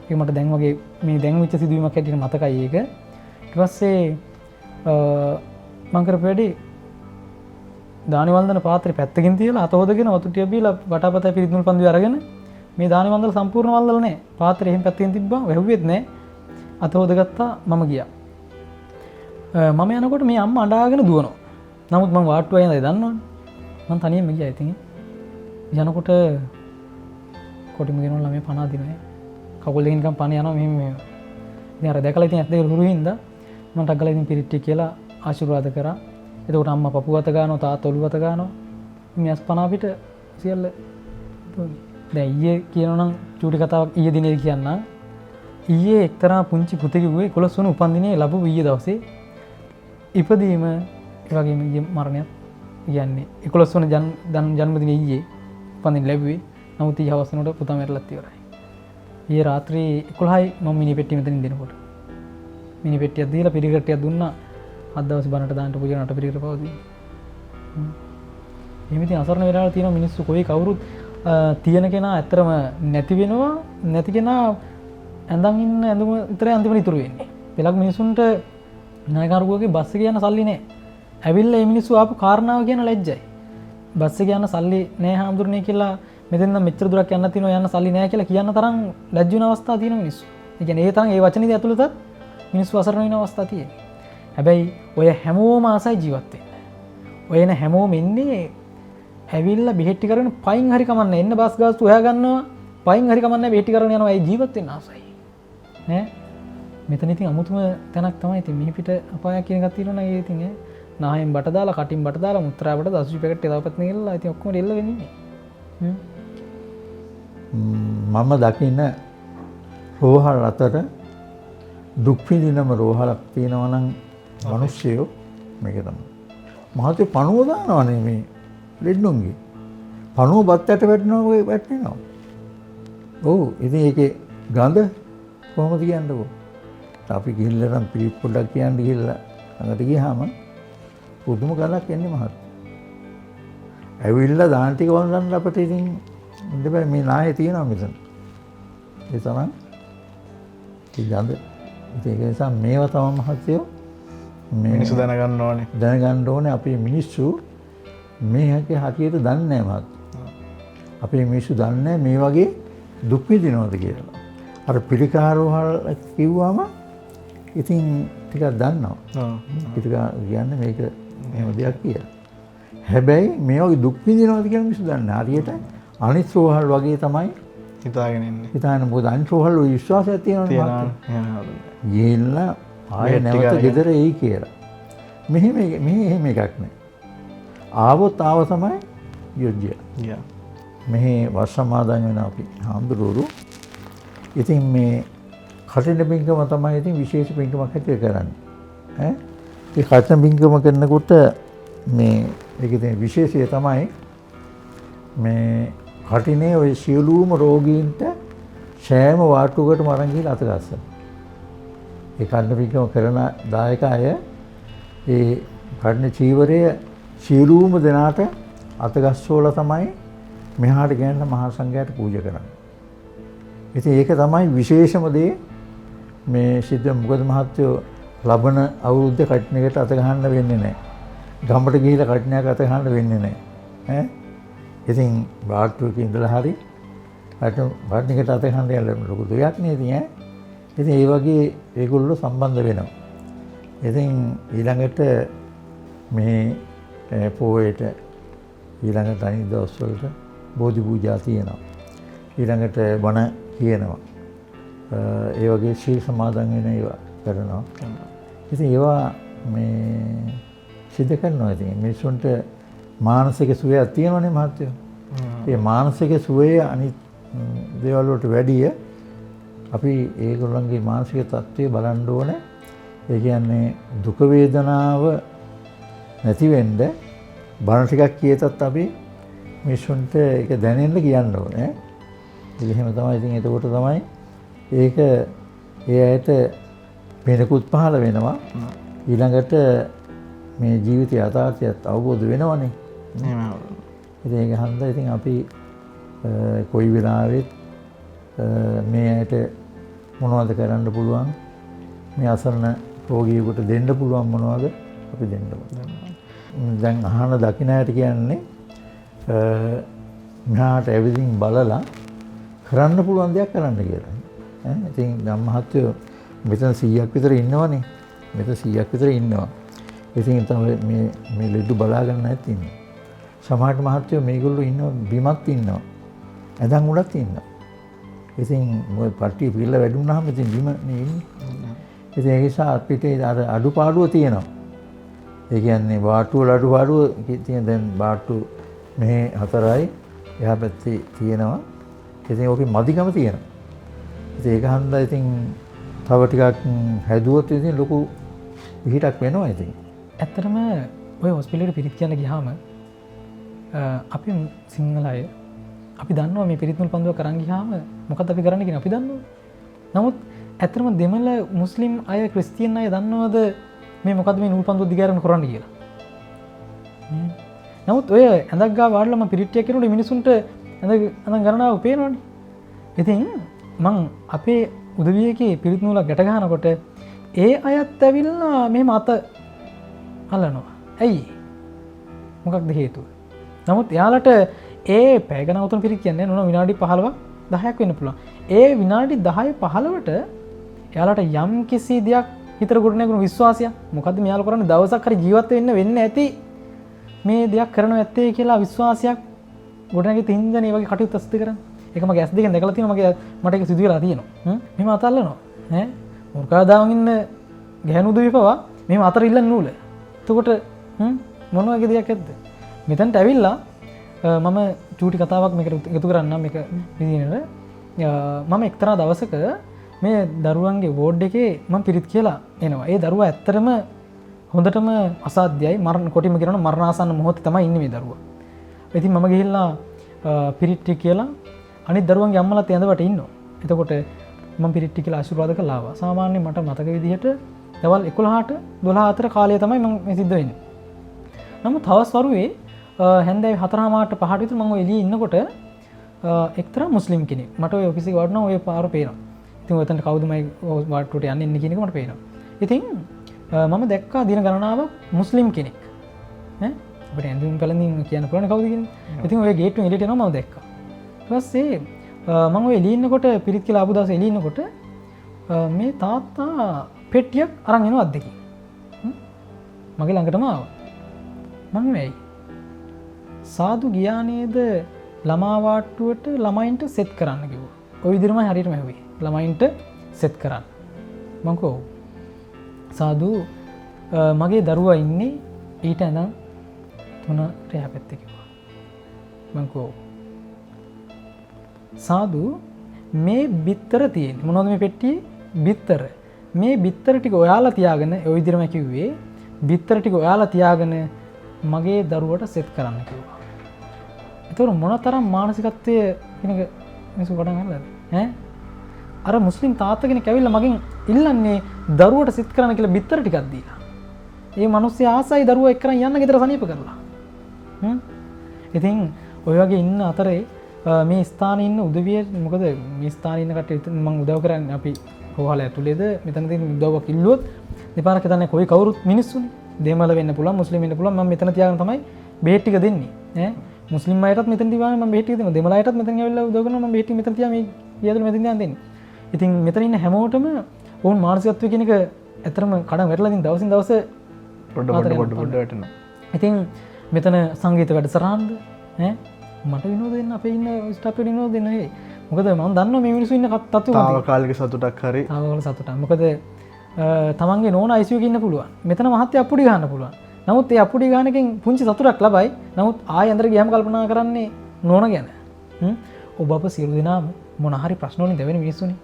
ඒක මට දැන් වගේ මේ දැන් වෙච්ච සිදුවීමක් හැටියට මතකයි ඒක. ඊට පස්සේ මං කරපු වැඩි දානි වන්දන පාත්‍රේ පැත්තකින් තියලා අත හොදගෙන වතු ටික බීලා වටාපතයි පිරිත් මුල් පන්දුවේ අරගෙන මේ දානි වන්දන සම්පූර්ණ වන්දල නැහැ. පාත්‍රේ එහෙම පැත්තකින් තිබ්බා වැහුවෙත් නැහැ. අත හොදගත්තා මම ගියා. මම යනකොට මේ අම්මා අඬාගෙන දුවනවා. නමුත් මම වාට්ටුවේ ඉඳලා දන්නවනේ. මම තනියම ගියා ඉතින්. යනකොට කොටිම ගෙනන ළමයා පණ අදිනවා. කකුල් දෙකෙන් නිකන් පණ යනවා මෙහෙම මෙහෙම. ඉතින් අර දැකලා ඉතින් ඇස් දෙක හුරු හින්දා මම ටග්ගලා ඉතින් පිරිත් ටික කියලා ආශිර්වාද කරා. එතකොට අම්මා පපුව අත ගන්නවා තාත්තා ඔළුව අත ගන්නවා. මේ අස් පණ අපිට සියල්ල දැන් ඊයේ කියනනම් චූටි කතාවක් ඊයේ දිනේ කියන්නම්. ඊයේ එක්තරා පුංචි පුතෙකුගේ 11 වෙනි උපන්දිනේ ලැබුව ඊයේ දවසේ ඉපදීම ඒ වගේම ඊයේ මරණයත් කියන්නේ 11 වෙනි ජන්මදිනේ ඊයේ උපන්දින ලැබුවේ. නමුත් ඊයේ හවස වෙනකොට පුතා මැරලත් ඉවරයි. ඊයේ රාත්‍රී 11යි මම මිනි පෙට්ටිය මෙතනින් දෙනකොට. මිනි පෙට්ටියක් දීලා පිරිකට්ටියක් දුන්නා. අද දවසේ බණට දාන්න පූජාවට පිරිකර පවදී. එහෙම ඉතින් අසරණ වෙලාවල තියෙන මිනිස්සු කොයි කවුරුත් තියෙන කෙනා ඇත්තරම නැති වෙනවා. නැති කෙනා ඇඳන් ඉන්න ඇඳුම විතරයි අන්තිමට ඉතුරු වෙන්නේ. පෙලක් මිනිසුන්ට නායකරුවගේ බස් එක යන සල්ලි නැහැ. ඇවිල්ලා මේ මිනිස්සු ආපු කාරණාව කියන ලැජ්ජයි. බස් එක යන සල්ලි නැහැ හාමුදුරනේ කියලා මෙතෙන් නම් මෙච්චර දුරක් යන්න තියෙනවා යන්න සල්ලි නැහැ කියලා කියන්න තරම් ලැජ්ජ වෙන අවස්ථා තියෙන මිනිස්සු. ඒ කියන්නේ ඒ තරම් ඒ වචනේදී ඇතුළතත් මිනිස්සු අසරණ වෙන අවස්ථා තියෙනවා. හැබැයි ඔය හැමෝම ආසයි ජීවත් වෙන්න. ඔය එන හැමෝම ඉන්නේ ඇවිල්ලා බෙහෙට්ටි කරගෙන පයින් හරි කමන්නේ එන්න බස් ගාස්තු හොයා ගන්නවා. පයින් හරි කමන්නේ බෙහෙට්ටි කරගෙන යනවා. ඒ ජීවත් වෙන්න ආසයි. ඈ මෙතන ඉතින් අමුතුම තැනක් තමයි. ඉතින් මිහි පිට අපායක් කියන එකක් තියෙනවා නේද? ඉතින් ඈ නාහෙන් බට දාලා කටින් බට දාලා මුත්‍රා බට දසුචි පැකට් එක දාපත් නෙල්ලලා ඉතින් ඔක්කොම දෙල්ල වෙන්නේ. මම දකින්න රෝහල් අතර දුක් විඳිනම රෝහලක් තියෙනවා නම් මිනිස්සුયો මේක තමයි. මහත්ය පණුව දානවනේ මේ ලෙඩුන්ගේ. පණුව බත් ඇට වැටෙනවා වගේ වැටෙනවා. ඔව් ඉතින් ඒකේ ගඳ කොහොමද කියන්නකෝ. අපි ගිහිල්ලා නම් පිළිප් පොඩ්ඩක් කියන්න ගිහිල්ලා ළඟට ගියාම පුදුම ගලක් එන්නේ මහත්. ඇවිල්ලා දාන ටික වන්දන්න අපිට ඉතින් ඉන්න බෑ මේ නායේ තියෙනවා මෙතන. ඒ තරම් ගඳ. ඒක නිසා මේවා තමයි මහත්යෝ මේ මිනිස්සු දැනගන්න ඕනේ. දැනගන්න ඕනේ අපේ මිනිස්සු මේකේ හරියට දන්නේ නැහැ මහත්. අපේ මිනිස්සු දන්නේ මේ වගේ දුක් විඳිනවද කියලා. අර පිළිකාරෝහල් කිව්වම ඉතින් ටිකක් දන්නවා. ටිකක් කියන්නේ මේක එහෙම දෙයක් කියලා. හැබැයි මේ වගේ දුක් විඳිනවද කියලා මිනිස්සු දන්නේ නැහැ. හරියට අනිත් රෝහල් වගේ තමයි හිතාගෙන ඉන්නේ. හිතාගෙන මොකද අනිත් රෝහල් වල විශ්වාසයක් තියෙනවා. ගිහිල්ලා ආයෙ නැවත ගෙදර එයි කියලා. මෙහෙම එහෙම එකක් නෑ. ආවොත් ආව තමයි යොජ්‍ය. මෙහි වස් සමාදන් වෙන අපි හාමුදුරුවෝ ඉතින් මේ කටින පින්කම තමයි ඉතින් විශේෂ පින්කමක් හැටියට කරන්නේ. ඈ ඒ කටින පින්කම කරනකොට මේ ඒකේ තියෙන විශේෂය තමයි මේ කටිනේ ඔය සියලුම රෝගීන්ට සෑම වාට්ටුවකටම අරන් ගිහලා අත ගස්සන. ඒ කටින පින්කම කරන දායක අය ඒ කටින චීවරය සියලුම දෙනාට අත ගස්සවලා තමයි මෙහාට ගෙනල්ලා මහා සංඝයාට පූජා කරන්නේ. ඉතින් ඒක තමයි විශේෂම දේ මේ සිද්ධ මොකද මහත්තයෝ ලබන අවුරුද්ද කට්නයකට අත ගහන්න වෙන්නේ නැහැ. ගමට ගිහිල්ලා කට්නයක් අත ගහන්න වෙන්නේ නැහැ. ඉතින් බාට්ටුවක ඉඳලා හරි කට්නයකට අත ගහන්න යන්න ලොකු දෙයක් නේ ඉතින් ඉතින් ඒ වගේ ඒගොල්ලෝ සම්බන්ධ වෙනවා. ඉතින් ඊළඟට මේ පොයට ඊළඟට අනිත් දවස්වලට බෝධි පූජා තියෙනවා. ඊළඟට බණ කියනවා. ඒ වගේ ශීල සමාදන් වෙන ඒවා කරනවා. ඉතින් ඒවා මේ සිද්ධ කරනවා. ඉතින් මිනිසුන්ට මානසික සුවයක් තියෙනවනේ මහත්තයෝ. ඒ මානසික සුවය අනිත් දේවල් වලට වැඩිය අපි ඒගොල්ලන්ගේ මානසික තත්ත්වය බලන්න ඕනේ. ඒ කියන්නේ දුක වේදනාව නැති වෙන්න බණ ටිකක් කියතත් අපි මිනිසුන්ට ඒක දැනෙන්න කියන්න ඕනේ. එහෙම තමයි. ඉතින් එතකොට තමයි ඒක ඒ ඇයට වෙනකුත් පහළ වෙනවා. ඊළඟට මේ ජීවිතය යථාර්ථයත් අවබෝධ වෙනවනේ. ඉතින් ඒක හන්ද ඉතින් අපි කොයි වෙලාවෙත් මේ ඇයට මොනවද කරන්න පුළුවන්, මේ අසරණ රෝගියෙකුට දෙන්න පුළුවන් මොනවද අපි දෙන්න ඕනේ. දැන් අහන දකින්න ඇයට කියන්නේ මෙහාට everything බලලා කරන්න පුළුවන් දෙයක් කරන්න කියලා. ඉතින් නම් මහත්තයෝ මෙතන 100ක් විතර ඉන්නවනේ. මෙතන 100ක් විතර ඉන්නවා. ඉතින් තමයි මේ ලෙඩ බලාගන්න නැත් ඉන්නේ. සමහර මහත්තයෝ මේගොල්ලෝ ඉන්නවා බිමත් ඉන්නවා. ඇඳන් උඩත් ඉන්නවා. ඉතින් මොකද පට්ටිය පිළ වැඩුණාම ඉතින් බිම නේ ඉන්නේ. ඉතින් ඒ නිසා අපිට අර අඩුපාඩුව තියෙනවා. ඒ කියන්නේ බාට්ටු වල අඩුපාඩුව තියෙන දැන් බාට්ටු මේ 4යි එහා පැත්තේ තියෙනවා. ඉතින් ඕකේ මදිකම තියෙනවා. ඉතින් ඒක හන්දා ඉතින් තව ටිකක් හැදුවොත් ඉතින් ලොකු පිහිටක් වෙනවා ඉතින්. ඇත්තටම ඔය හොස්පිටලෙට පිරිත් කියන්න ගියාම අපි සිංහල අය අපි දන්නවා මේ පිරිත් මුල් පන්දුව කරන් ගියාම මොකක්ද අපි කරන්න කියන අපි දන්නවා. නමුත් ඇත්තටම දෙමළ මුස්ලිම් අය ක්‍රිස්තියානි අය දන්නවද මේ මොකද්ද මේ නූල් පන්දුව දිගාරන කරන්න කියලා? නමුත් ඔය ඇඳක් ගා වාඩිලා මම පිරිට්ටිය කරනකොට මිනිසුන්ට ඇඳ ගණනාව පේනවනේ. ඉතින් මං අපේ උදවියගේ පිරිත් නූලක් ගැට ගන්නකොට ඒ අයත් ඇවිල්ලා මෙහෙම අත අල්ලනවා. ඇයි? මොකක්ද හේතුව? නමුත් එයාලට ඒ පැය ගණන් උතුම් පිරිත් කියන්නේ නෝන විනාඩි 15ක් 10ක් වෙන්න පුළුවන්. ඒ විනාඩි 10 15ට එයාලට යම් කිසි දෙයක් හිතට ගොඩනැගුණු විශ්වාසයක් මොකද්ද මෙයාලා කරන්නේ දවසක් හරි ජීවත් වෙන්න ඇති මේ දෙයක් කරනවා ඇත්තේ කියලා විශ්වාසයක් ගොඩනැගී තින්දන මේ වගේ කටයුතු සිදු කරන්නේ. ඒක මගේ ඇස් දෙකෙන් දැකලා තියෙනවා. මට ඒක සිදු වෙලා තියෙනවා. මෙහෙම අතල්ලනවා. ඈ මුර්ගා දාගෙන ඉන්න ගැහණු උදවිපවා මෙහෙම අතර ඉල්ලන නූල. එතකොට මොන වගේ දෙයක් ඇද්ද? මෙතනට ඇවිල්ලා මම චූටි කතාවක් මේකට එකතු කරන්නම් මේක විදිහට. මම එක්තරා දවසක මේ දරුවන්ගේ වෝඩ් එකේ මම පිරිත් කියලා එනවා. ඒ දරුවා ඇත්තටම හොඳටම අසාධ්‍යයි. කොටිම කියනවා මරණාසන්න මොහොතේ තමයි ඉන්නේ මේ දරුවා. ඉතින් මම ගිහිල්ලා පිරිත් කියලා අනිත් දරුවන්ගේ අම්මලාත් ඇඳවට ඉන්නවා. එතකොට මම පිරිත් කියලා ආශිර්වාද කළා ආවා. සාමාන්‍යයෙන් මට මතක විදිහට දවල් 11ට 12 අතර කාලය තමයි මම මේ සිද්ධ වෙන්නේ. නමුත් හවස් වරුවේ හැන්දෑවේ 4:00ට 5ට විතර මම ඔය එළියේ ඉන්නකොට එක්තරා මුස්ලිම් කෙනෙක් මට ඔය ඔෆිස් එකේ වඩනවා ඔය පාර පේනවා. ඉතින් ඔතනට කවුද මයි වාට්ටුවට යන්නේ ඉන්නේ කියන එක මට පේනවා. ඉතින් මම දැක්කා දින ගණනාවක් මුස්ලිම් කෙනෙක්. ඈ අපිට ඇඳුම් පැළඳින් කියන්න පුළුවන් කවුද කියන්නේ. ඉතින් ඔය ගේට්ටුවෙන් එළියට එනවා මම දැක්කා. ඊට පස්සේ මම ඔය එළියේ ඉන්නකොට පිරිත් කියලා ආපු දවසේ එළියේ ඉන්නකොට මේ තාත්තා පෙට්ටියක් අරන් එනවා අද්දකින්. මගේ ළඟටම ආවා. මම වෙයි. සාදු ගියා නේද ළමා වාට්ටුවට ළමයින්ට සෙට් කරන්න කිව්වා. ওই විදිහටම හරියටම ඇහුවේ. ළමයින්ට සෙට් කරන්න. මං කෝ සාදු මගේ දරුවා ඉන්නේ ඊට ඇඳන් 3ට එහා පැත්තේ කිව්වා. මං කෝ සාදු මේ බිත්තර තියෙන්නේ මොනවද මේ පෙට්ටියේ බිත්තර. මේ බිත්තර ටික ඔයාලා තියාගෙන ওই විදිහටම කිව්වේ බිත්තර ටික ඔයාලා තියාගෙන මගේ දරුවට සෙට් කරන්න කිව්වා. ඒතකොට මොනතරම් මානසිකත්වයේ කෙනෙක් මිනිස්සු පටන් ගන්නද? ඈ අර මුස්ලිම් තාත්තා කෙනෙක් ඇවිල්ලා මගෙන් ඉල්ලන්නේ දරුවට සෙට් කරන්න කියලා බිත්තර ටිකක් දීලා. ඒ මිනිස්සු ආසයි දරුවා එක්කරන් යන්න ගෙදර සනීප කරලා. ඉතින් ඔය වගේ ඉන්න අතරේ මේ ස්ථානයේ ඉන්න උදවිය මොකද මේ ස්ථානයේ ඉන්න කට්ටිය මම උදව් කරන්නේ අපි රෝහල ඇතුළේද මෙතනදී උදව්වක් ඉල්ලුවොත් දෙපාරක් හිතන්නේ කොයි කවුරුත් මිනිස්සුනේ. දෙමළ වෙන්න පුළුවන්, මුස්ලිම් වෙන්න පුළුවන්. මම මෙතන තියාගෙන තමයි බෙහෙත් ටික දෙන්නේ. ඈ මුස්ලිම් අයටත් මෙතනදී මම බෙහෙත් ටික දෙනවා. දෙමළ අයටත් මෙතන ඇවිල්ලා උදව් කරනවා. මම බෙහෙත් ටික මෙතන තියා මේ ඊයදල මෙතන තියාන් දෙන්නේ. ඉතින් මෙතන ඉන්න හැමෝටම වුන් මානසිකත්වය කියන එක ඇත්තටම කඩන් වැටලා ඉතින් දවසින් දවස පොඩ්ඩ වැටෙනවා. ඉතින් මෙතන සංගීත වැඩසටහන්ද ඈ මට විනෝද දෙන්න අපේ ඉන්න ස්ටාෆ් එකට විනෝද දෙන්න නෙවෙයි. මොකද මම දන්නවා මේ මිනිස්සු ඉන්න තත්ත්වෙ මොකද. තාවකාලික සතුටක් හරි. තාවකාලික සතුටක්. මොකද තමන්ගේ නෝනා ICU එකේ ඉන්න පුළුවන්. මෙතන මහත්ය අප්පුඩි ගන්න පුළුවන්. නමුත් ඒ අප්පුඩි ගන්නකින් පුංචි සතුටක් ලබයි. නමුත් ආය අnder ගියාම කල්පනා කරන්නේ නෝනා ගැන. ඔබ අප සියලු දෙනාම මොන හරි ප්‍රශ්න වලින් දෙවෙනි මිනිස්සුනේ.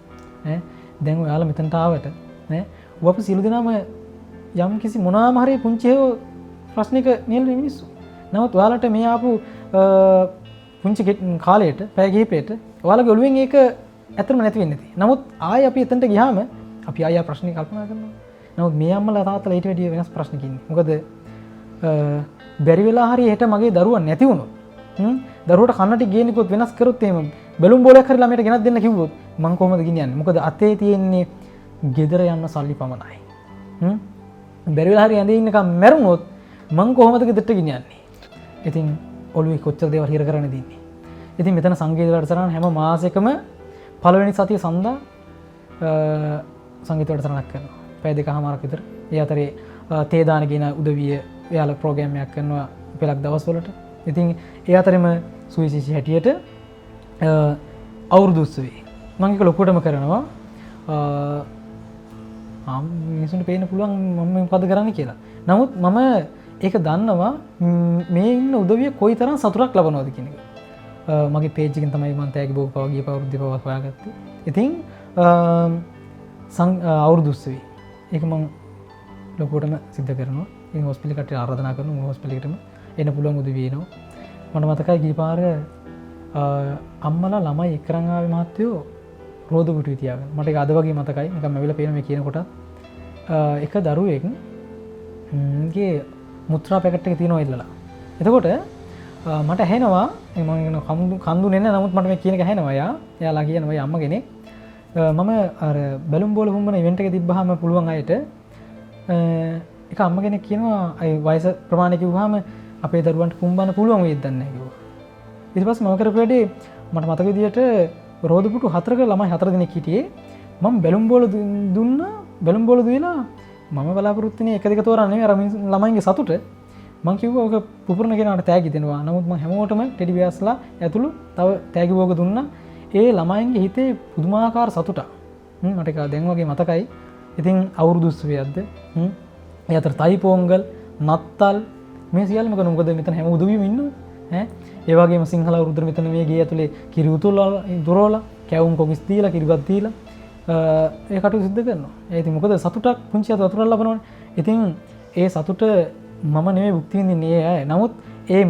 ඈ දැන් ඔයාලා මෙතනට ආවට ඈ ඔබ අප සියලු දෙනාම යම් කිසි මොනවාම හරි පුංචි ප්‍රශ්නික නියැලෙන මිනිස්සු. නමුත් ඔයාලට මේ ආපු පුංචි කාලයට පැය කිහිපයකට ඔයාලගේ ඔළුවෙන් ඒක ඇත්තටම නැති වෙන්නේ නැති. නමුත් ආයෙ අපි එතනට ගියාම අපි ආයෙ ප්‍රශ්න කල්පනා කරනවා. නමුත් මේ අම්මලා තාත්තලා ඊට වැඩිය වෙනස් ප්‍රශ්නකින් ඉන්නේ. මොකද බැරි වෙලා හරි හෙට මගේ දරුවා නැති වුණොත් දරුවට කන්නට ගේනිකොත් වෙනස් කරොත් එහෙම බැලුම් බෝලයක් හරි ළමයට ගෙනත් දෙන්න කිව්වොත් මං කොහොමද ගෙනියන්නේ? මොකද අතේ තියෙන්නේ ගෙදර යන්න සල්ලි පමණයි. බැරි වෙලා හරි ඇඳේ ඉන්නකම් මැරුණොත් මං කොහොමද ගෙදරට ගෙනියන්නේ? ඉතින් ඔළුවේ කොච්චර දේවල් හිර කරගෙන දින්නේ. ඉතින් මෙතන සංගීත වැඩසටහන හැම මාසෙකම පළවෙනි සතිය සඳහා සංගීත වැඩසටහනක් කරනවා. පැය දෙකමාරක් විතර. ඒ අතරේ තේ දාන කියන උදවිය එයාලා ප්‍රෝග්‍රෑම් එකක් කරනවා පෙලක් දවස්වලට. ඉතින් ඒ අතරෙම සුවිශේෂී හැටියට අවුරුදු උත්සවේ මම ඒක ලොකුටම කරනවා. මිනිසුන්ට පේන්න පුළුවන් මම මොකද කරන්නේ කියලා. නමුත් මම ඒක දන්නවා මේ ඉන්න උදවිය කොයිතරම් සතුටක් ලබනවද කියන එක. මගේ පේජ් එකෙන් තමයි මම තෑගි බෝග පව ගිය අවුරුද්දේ පව හොයාගත්තේ. ඉතින් අවුරුදු උත්සවේ ඒක මම ලොකුටම සිද්ධ කරනවා. ඉතින් හොස්පිටල් එකට ආරාධනා කරනවා. හොස්පිටල් එකටම එන්න පුළුවන් උදවිය එනවා. මට මතකයි ගිය පාර අම්මලා ළමයි එක්කරන් ආවේ මහත්තයෝ රෝද පුටුවේ තියාගෙන. මට ඒක අද වගේ මතකයි. නිකන් මැවිලා පේන මේ කියනකොට එක දරුවෙක් ගේ මුත්‍රා පැකට් එක තියෙනවා ඉල්ලලා. එතකොට මට ඇහෙනවා මම කන්දුනේ නැහැ නමුත් මට මේ කියන එක ඇහෙනවා. එයාලා කියනවා අම්ම කෙනෙක් මම අර බැලුම් බෝල හුම්බන ඉවෙන්ට් එක තිබ්බහම පුළුවන් අයට එක අම්ම කෙනෙක් කියනවා අය වයස ප්‍රමාණය කිව්වහම අපේ දරුවන්ට කුම්බන්න පුළුවන් වෙයිද දන්නේ නැහැ කිව්වා. ඊට පස්සේ මම කරපු වැඩේ මට මතක විදියට රෝදපුටු 4ක ළමයි 4 දෙනෙක් හිටියේ. මම බැලුම් බෝල දුන්නා. බැලුම් බෝල දුවලා මම බලාපොරොත්තු වෙන්නේ එක දෙක තෝරන්න නෙමෙයි අර ළමයින්ගේ සතුට. මම කිව්වා ඔක පුපුරන කෙනාට තෑගි දෙනවා. නමුත් මම හැමෝටම ටෙඩි බියර්ස්ලා ඇතුළු තව තෑගි වෝග දුන්නා. ඒ ළමයින්ගේ හිතේ පුදුමාකාර සතුටක්. මට ඒක දැන් වගේ මතකයි. ඉතින් අවුරුදු උත්සවයක්ද ඒ අතර තයි පොංගල් නත්තල් මේ සියල්ලම කරන මොකද මෙතන හැම උදවියම ඉන්නවා. ඒ වගේම සිංහල වෘද්ධ මෙතන මේ ගේ ඇතුලේ කිරි උතුරලා දොරවලා කැවුම් කොමිස් දීලා කිරිවත් දීලා ඒ කටයුතු සිද්ධ කරනවා. ඒ ඉතින් මොකද සතුටක් පුංචි සතුටක් ලබනවනේ. ඉතින් ඒ සතුට මම නෙමෙයි භුක්ති විඳින්නේ ඒ අය. නමුත් ඒ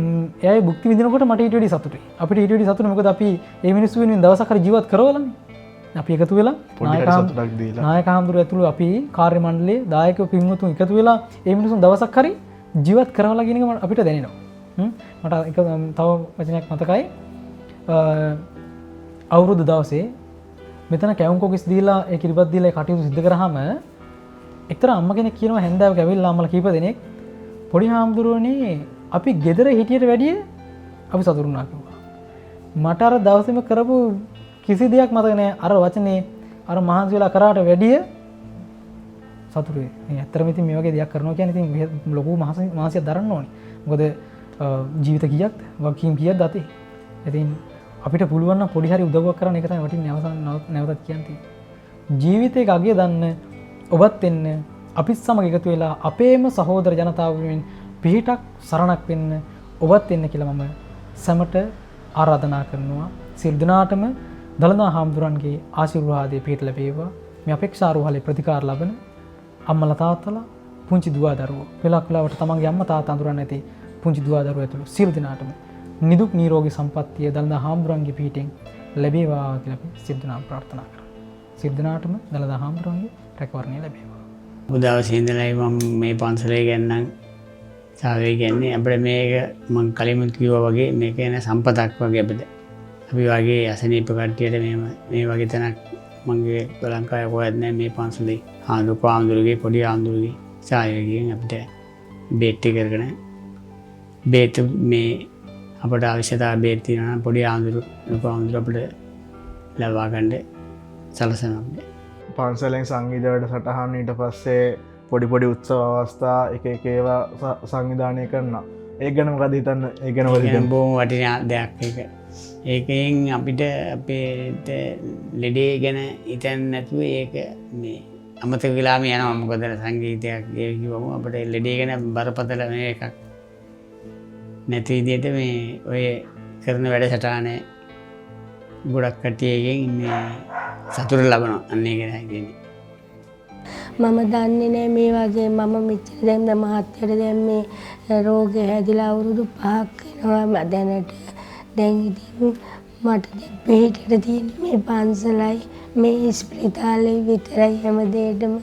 අය භුක්ති විඳිනකොට මට ඊට වැඩි සතුටුයි. අපිට ඊට වැඩි සතුටුයි මොකද අපි මේ මිනිස්සු වෙනුවෙන් දවසක් හරි ජීවත් කරවලානේ. අපි එකතු වෙලා නායක හාමුදුරුවෝ ඇතුළු අපි කාර්ය මණ්ඩලයේ දායකයෝ පින්වතුන් එකතු වෙලා මේ මිනිස්සුන් දවසක් හරි ජීවත් කරවලා කියන එක අපිට දැනෙනවා. මට එක තව වචනයක් මතකයි. අවුරුදු දවසේ මෙතන කැවුම් කොකිස් දීලා ඒ කිරිබත් දීලා ඒ කටයුතු සිද්ධ කරාම එක්තරා අම්ම කෙනෙක් කියනවා හැන්දාවක ඇවිල්ලා අම්මලා කීප දෙනෙක් පොඩි හාමුදුරුවනේ අපි ගෙදර හිටියට වැඩිය අපි සතුටු වුණා කිව්වා. මට අර දවසේම කරපු කිසි දෙයක් මතක නැහැ. අර වචනේ අර මහන්සි වෙලා කරාට වැඩිය සතුටුයි. මේ ඇත්තටම ඉතින් මේ වගේ දෙයක් කරනවා කියන්නේ ඉතින් ලොකු මහන්සියක් දරන්න ඕනේ. මොකද ජීවිත කීයක් වගකීම් කීයක්ද අතේ. ඉතින් අපිට පුළුවන් නම් පොඩි හරි උදව්වක් කරන්න ඒක තමයි වටින්නේ අවසන් නැවතත් කියන්නේ. ජීවිතේ ගගේ දන්න ඔබත් එන්න අපිත් සමග එකතු වෙලා අපේම සහෝදර ජනතාව වෙනුවෙන් පිහිටක් සරණක් වෙන්න ඔබත් එන්න කියලා මම සැමට ආරාධනා කරනවා. සියලු දෙනාටම දළදා හාමුදුරන්ගේ ආශිර්වාදයේ පිහිට ලැබේවා. මේ අපේක්ෂා රෝහලේ ප්‍රතිකාර ලබන අම්මලා තාත්තලා පුංචි දුවා දරුවෝ පෙලක් වෙලාවට තමන්ගේ අම්මා තාත්තා අඳුරන්නේ නැති පුංචි දුවා දරුවෝ ඇතුළු සියලු දෙනාටම නිදුක් නිරෝගී සම්පන්නිය දළදා හාමුදුරන්ගේ පිහිටෙන් ලැබේවා කියලා අපි සියලු දෙනාම ප්‍රාර්ථනා කරනවා. සියලු දෙනාටම දළදා හාමුදුරන්ගේ රැකවරණය ලැබේවා. උදවසේ ඉඳලා මම මේ පන්සලේ ගන්නම් සාවේ කියන්නේ අපිට මේක මම කලින්ම කිව්වා වගේ මේක එන සම්පතක් වගේ අපිට. අපි වගේ අසනීප කට්ටියට මේ වගේ තැනක් මගේ ලංකාවේ කොහෙත් නැහැ මේ පන්සලේ ආඳුරුගේ පොඩි ආඳුරුගේ සහයෝගයෙන් අපිට බේත් කරගෙන බේත් මේ අපට අවශ්‍යතාව බේත් තියෙනවා නම් පොඩි ආඳුරු අපිට ලබා ගන්න සලසනවා. පන්සලෙන් සංගීතයට සටහන් ඊට පස්සේ පොඩි උත්සව අවස්ථා එක ඒවා සංවිධානය කරනවා. ඒ ගැන මොකද හිතන්න? ඒ ගැන මොකද හිතන්නේ? බොහොම වටිනා දෙයක් ඒක. ඒකෙන් අපිට අපේට ලෙඩේ ගැන හිතන්නේ නැතුව ඒක මේ අමතක වෙලාම යනවා. මොකද සංගීතයක් කිව්වම අපිට ලෙඩේ ගැන බරපතල මේ එකක් නැති විදිහට මේ ඔය කරන වැඩසටහන ගොඩක් කට්ටියකින් මේ සතුට ලබනවා. අන්න ඒක නේද? මම දන්නේ නැහැ මේ වගේ මම මෙච්චර දැන් මහත්තයට දැන් මේ රෝගේ හැදිලා අවුරුදු 5ක් වෙනවා දැනට. දැන් ඉතින් මට පිටට තියෙන මේ පන්සලයි මේ ඉස්පිරිතාලේ විතරයි හැමදේටම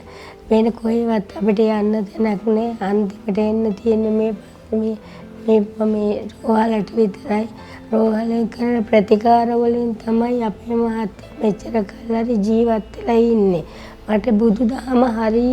වෙන කොහෙවත් අපිට යන්න තැනක් නෑ. අන්තිමට එන්න තියෙන මේ රෝහලට විතරයි. රෝහලෙන් කරන ප්‍රතිකාර වලින් තමයි අපේ මහත්තයා මෙච්චර කල් ජීවත් වෙලා ඉන්නේ. මට බුදුදහම හරි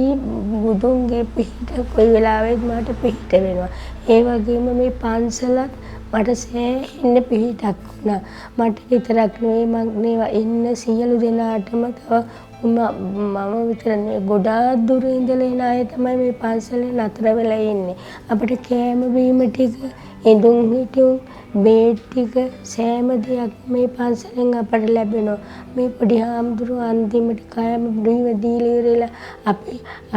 බුදුන්ගේ පිහිට කොයි වෙලාවෙත් මට පිහිට වෙනවා. ඒ වගේම මේ පන්සලත් මට සෑහෙන්න පිහිටක් වුණා. මට විතරක් නෙවෙයි මම ඉන්න සියලු දෙනාටම තව මම විතර නෙවෙයි ගොඩාක් දුර ඉඳලා එන අය තමයි මේ පන්සලේ නතර වෙලා ඉන්නේ. අපිට කෑම බීම ටික ඉඳුන් හිටුන් බේඩ් ටික සෑම දෙයක් මේ පන්සලෙන් අපට ලැබෙනවා. මේ පොඩි හාමුදුරුවෝ අන්තිමට කෑම බීම දීලා ඉවරලා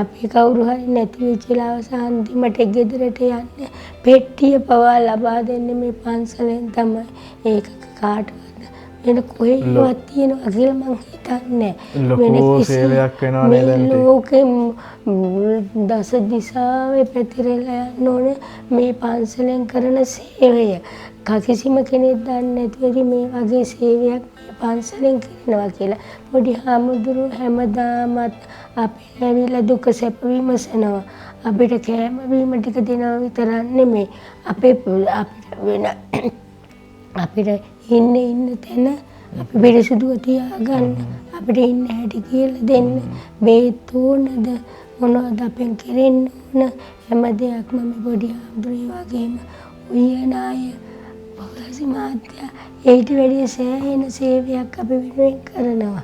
අපි කවුරු හරි නැති වෙච්ච ලාවස අන්තිමට ගෙදරට යන්නේ පෙට්ටිය පවා ලබා දෙන්නේ මේ පන්සලෙන් තමයි. ඒක කාටවත් වෙන කොහෙවත් තියනවා කියලා මං හිතන්නේ නැහැ. ලොකු සේවයක් වෙනවා නේද? ලෝකෙම දස දිසාවේ පැතිරලා යන්න ඕනේ මේ පන්සලෙන් කරන සේවය. කිසිම කෙනෙක් දන්නේ නැති මේ වගේ සේවයක් මේ පන්සලෙන් කරනවා කියලා. පොඩි හාමුදුරුවෝ හැමදාමත් අපේ ඇවිල්ලා දුක සැප විමසනවා. අපිට කෑම බීම ටික දෙනවා විතරක් නෙමෙයි. අපිට වෙන අපිට ඉන්න තැන අපි පිරිසුදුව තියාගන්න. අපිට ඉන්න හැටි කියලා දෙන්න. බේත් ඕනද මොනවද අපෙන් කෙරෙන්න ඕන හැම දෙයක්ම මේ පොඩි හාමුදුරුවෝ වගේම උයන අය පොලසි මහත්තයා ඊට වැඩිය සෑහෙන සේවයක් අපි වෙනුවෙන් කරනවා.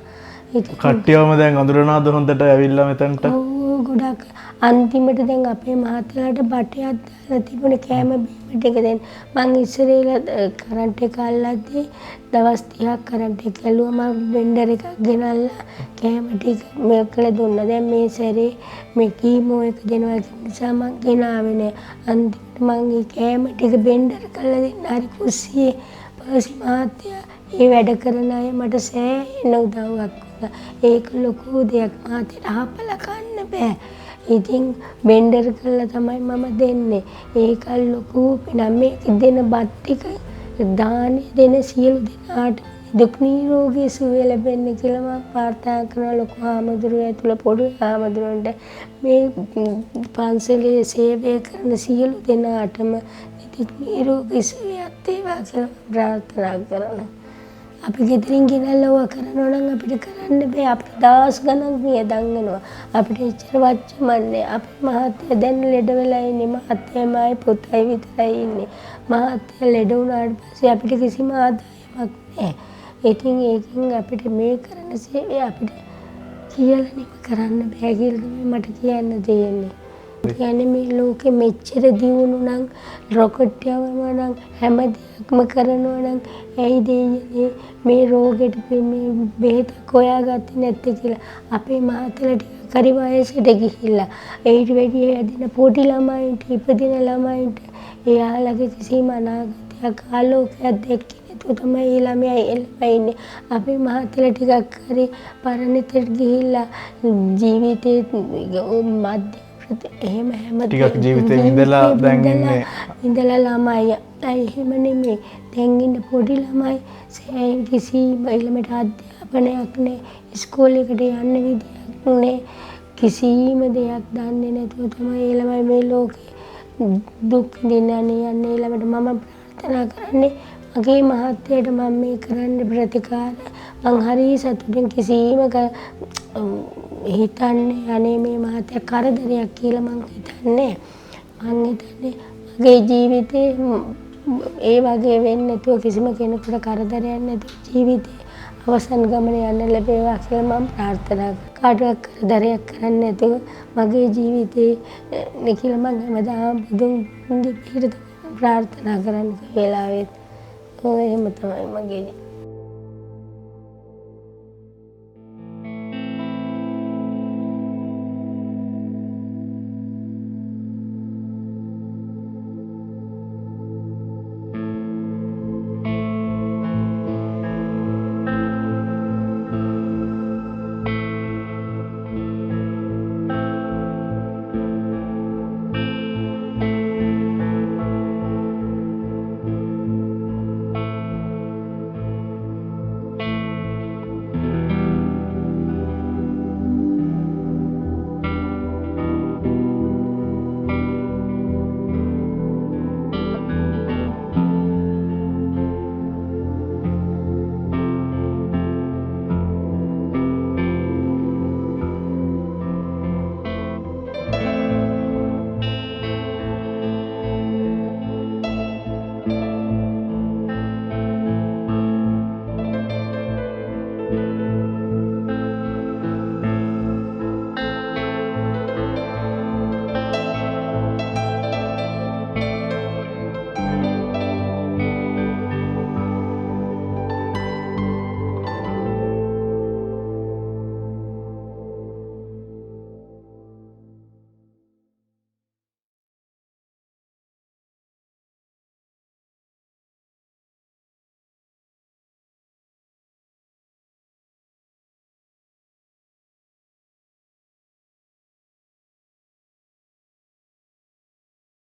කට්ටියවම දැන් අඳුරනවාද හොඳට ඇවිල්ලා මෙතනට? ඔව් ගොඩක්. අන්තිමට දැන් අපේ මහත්තයාට බටයක් දාලා තිබුණේ කෑම බීම ටික දෙන්න. මං ඉස්සරේලා කරන්ට් එක අල්ලද්දී දවස් 30ක් කරන්ට් එක ඇලුවා. මම බෙන්ඩර් එකක් ගෙනල්ලා කෑම ටික මේකලා දුන්නා. දැන් මේ සැරේ මේ කීමෝ එක දෙනවා නිසා මං ගෙනාවේ නෑ. අන්තිමට මං මේ කෑම ටික බෙන්ඩර් කරලා දෙන්න හරි කුස්සියේ පොලසි මහත්තයා ඒ වැඩ කරන අය මට සෑහෙන උදව්වක් කළා. ඒක ලොකු දෙයක්. මහත්තයාට හපලා කන්න බෑ. ඉතින් බෙන්ඩර් කරලා තමයි මම දෙන්නේ. ඒක ලොකු පිනක්. මේක දෙන බත් ටික දානේ දෙන සියලු දෙනාට දුක් නිරෝගී සුවය ලැබෙන්න කියලා මම ප්‍රාර්ථනා කරන ලොකු හාමුදුරුවෝ ඇතුළ පොඩි හාමුදුරුවන්ට මේ පන්සලේ සේවය කරන සියලු දෙනාටම දුක් නිරෝගී සුවයත් වේවා කියලා ප්‍රාර්ථනා කරනවා. අපි ගෙදරින් ගෙනල්ලා කරනවා නම් අපිට කරන්න බෑ. අපිට දවස් ගණන් වියදම් වෙනවා. අපිට එච්චර වච්චමන්නේ. අපේ මහත්තයා දැන් ලෙඩ වෙලා ඉන්නේ. මහත්තයාමයි පුතයි විතරයි ඉන්නේ. මහත්තයා ලෙඩ වුණාට පස්සේ අපිට කිසිම ආදායමක් නැහැ. ඉතින් ඒකෙන් අපිට මේ කරන සේවය අපිට කියලා නිම කරන්න බෑ කියලා මට කියන්න තියෙන්නේ. කියන්නේ මේ ලෝකෙ මෙච්චර දියුණු නම් රොකට් යවනවා නම් හැම දෙයක්ම කරනවා නම් ඇයි දෙන්නේ මේ රෝගෙට මේ බෙහෙත හොයාගත්තේ නැත්තේ කියලා. අපේ මහත්තයලා ටිකක් හරි වයසට ගිහිල්ලා ඊට වැඩි ඇදින පොඩි ළමයින්ට ඉපදින ළමයින්ට එයාලගේ කිසිම අනාගතයක් ආලෝකයක් දැක්කේ නැතුව තමයි ඒ ළමයා එළඹ ඉන්නේ. අපේ මහත්තයලා ටිකක් හරි පරණිතට ගිහිල්ලා ජීවිතේ මධ්‍ය එහෙම හැම ටිකක් ජීවිතේ ඉඳලා දැන් ඉඳලා ළමයි එහෙම නෙමෙයි. දැන් ඉන්න පොඩි ළමයි සෑහෙන කිසිම ළමයට අධ්‍යාපනයක් නෑ. ඉස්කෝලේකට යන්න විදියක් නෑ. කිසිම දෙයක් දන්නේ නැතුව තමයි ඒ ළමයි මේ ලෝකේ දුක් විඳින්නේ යන්නේ. ළමයට මම ප්‍රාර්ථනා කරන්නේ මගේ මහත්තයාට මම මේ කරන්න ප්‍රතිකාර මං හරි සතුටින් කිසිම හිතන්නේ අනේ මේ මහත්තයා කරදරයක් කියලා මං හිතන්නේ. මං හිතන්නේ මගේ ජීවිතේ ඒ වගේ වෙන්නේ නැතුව කිසිම කෙනෙකුට කරදරයක් නැතුව ජීවිතේ අවසන් ගමන යන්න ලැබේවා කියලා මම ප්‍රාර්ථනා කරා. කාටවත් කරදරයක් කරන්නේ නැතුව මගේ ජීවිතේ නිකල මම හැමදාම බුදුන්ගේ පිහිට ප්‍රාර්ථනා කරන්න වෙලාවෙත් ඔය එහෙම තමයි මගේ